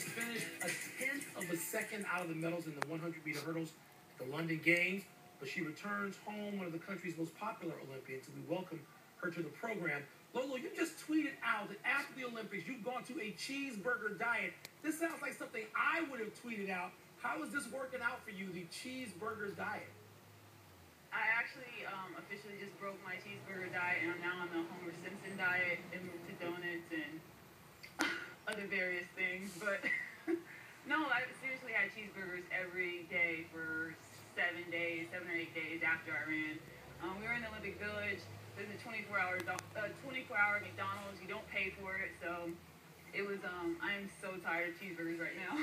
just finished a tenth of a second out of the medals in the 100-meter hurdles at the London Games, but she returns home, one of the country's most popular Olympians, and we welcome her to the program. Lolo, you just tweeted out that after the Olympics, you've gone to a cheeseburger diet. This sounds like something I would have tweeted out. How is this working out for you, the cheeseburgers diet? I actually officially just broke my cheeseburger diet, and I'm now on the Homer Simpson diet and moved to donuts and other various things. But no, I seriously had cheeseburgers every day for 7 or 8 days after I ran. We were in the Olympic Village. There's a 24-hour McDonald's. You don't pay for it, so it was. I'm so tired of cheeseburgers right now.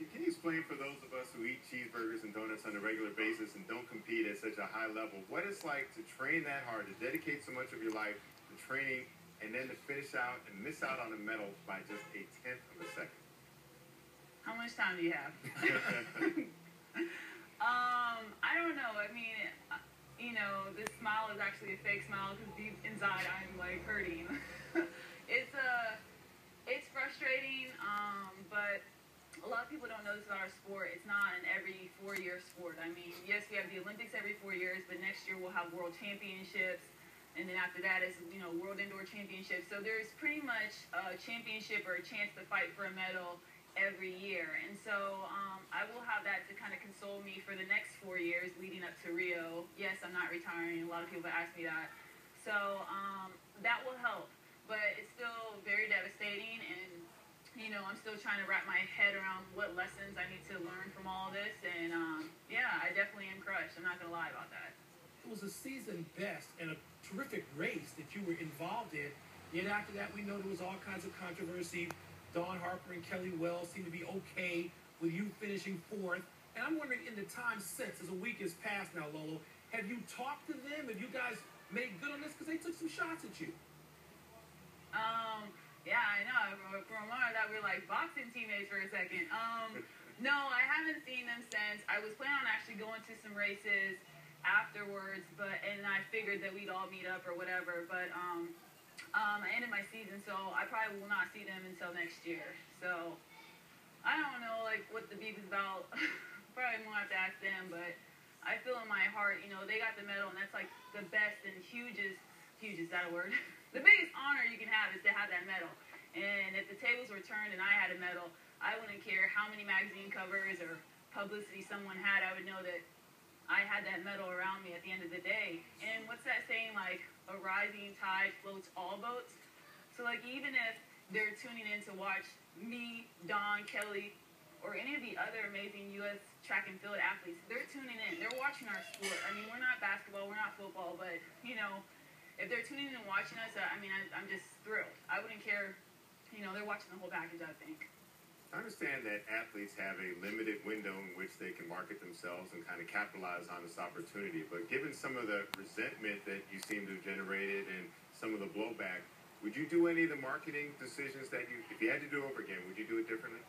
Can you explain for those of us who eat cheeseburgers and donuts on a regular basis and don't compete at such a high level, what it's like to train that hard, to dedicate so much of your life to training, and then to finish out and miss out on a medal by just a tenth of a second? How much time do you have? I don't know. I mean, this smile is actually a fake smile because deep inside I'm like hurting. It's frustrating, but a lot of people don't know this about our sport. It's not an every 4-year sport. I mean, yes, we have the Olympics every 4 years, but next year we'll have World Championships, and then after that is, World Indoor Championships. So there's pretty much a championship or a chance to fight for a medal every year. And so I will have that to kind of console me for the next 4 years leading up to Rio. Yes, I'm not retiring. A lot of people ask me that. So that will help. But it's still very devastating, and I'm still trying to wrap my head around what lessons I need to learn from all this. And, yeah, I definitely am crushed. I'm not going to lie about that. It was a season best and a terrific race that you were involved in. Yet after that, we know there was all kinds of controversy. Dawn Harper and Kelly Wells seem to be okay with you finishing fourth. And I'm wondering, in the time since, as a week has passed now, Lolo, have you talked to them? Have you guys made good on this? Because they took some shots at you. Yeah, I know. For a moment, I thought we were like boxing teammates for a second. No, I haven't seen them since. I was planning on actually going to some races afterwards, and I figured that we'd all meet up or whatever. But I ended my season, so I probably will not see them until next year. So I don't know what the beef is about. Probably won't have to ask them, but I feel in my heart, they got the medal, and that's like the best and hugest, is that a word? The biggest honor you can have is to have that medal. And if the tables were turned and I had a medal, I wouldn't care how many magazine covers or publicity someone had. I would know that I had that medal around me at the end of the day. And what's that saying, a rising tide floats all boats? So, even if they're tuning in to watch me, Dawn, Kelly, or any of the other amazing U.S. track and field athletes, they're tuning in. They're watching our sport. I mean, we're not basketball, we're not football, but, if they're tuning in and watching us, I'm just thrilled. I wouldn't care. They're watching the whole package, I think. I understand that athletes have a limited window in which they can market themselves and kind of capitalize on this opportunity. But given some of the resentment that you seem to have generated and some of the blowback, would you do any of the marketing decisions that if you had to do over again, would you do it differently?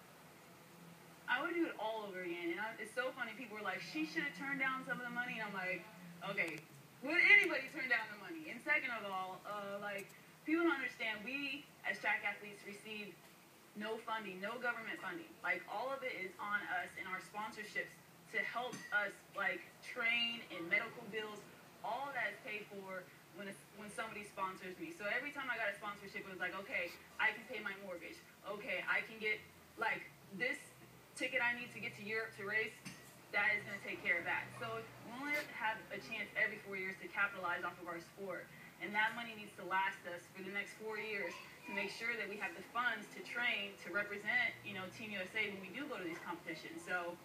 I would do it all over again. And it's so funny. People were like, she should have turned down some of the money. And I'm like, okay, would anybody turn down the money? And second of all, people don't understand, we as track athletes receive no funding, no government funding. All of it is on us and our sponsorships to help us, train and medical bills. All of that is paid for when somebody sponsors me. So every time I got a sponsorship, it was like, okay, I can pay my mortgage. Okay, I can get, this ticket I need to get to Europe to race. That is going to take care of that. So we only have a chance every 4 years to capitalize off of our sport. And that money needs to last us for the next 4 years to make sure that we have the funds to train, to represent, Team USA when we do go to these competitions. So,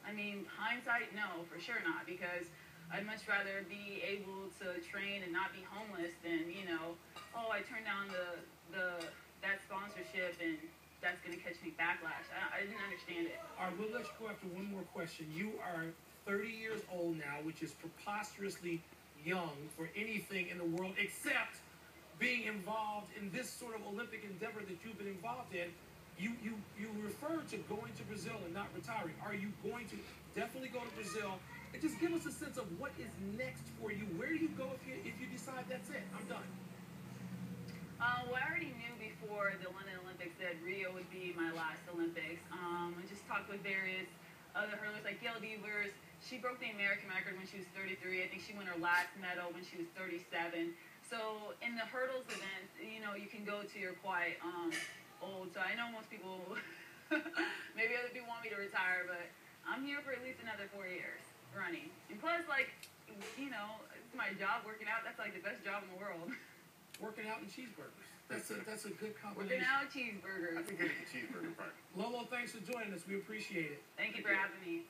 hindsight, no, for sure not, because I'd much rather be able to train and not be homeless than, I turned down that sponsorship and that's going to catch me backlash. I didn't understand it. All right, we'll let you go after one more question. You are 30 years old now, which is preposterously young for anything in the world except being involved in this sort of Olympic endeavor that you've been involved in. You referred to going to Brazil and not retiring. Are you going to definitely go to Brazil? And just give us a sense of what is next for you. Where do you go if you decide that's it? I'm done. Well, I already knew before before the London Olympics that Rio would be my last Olympics. I just talked with various other hurlers like Gail Devers. She broke the American record when she was 33. I think she won her last medal when she was 37. So in the hurdles event, you know, you can go to your quite old. So I know most people, maybe other people want me to retire, but I'm here for at least another 4 years running. And plus, like, you know, it's my job working out. That's like the best job in the world. Working out and cheeseburgers. That's a good Working combination. out cheeseburgers. I think getting the cheeseburger part. Lolo, thanks for joining us. We appreciate it. Thank you for having me.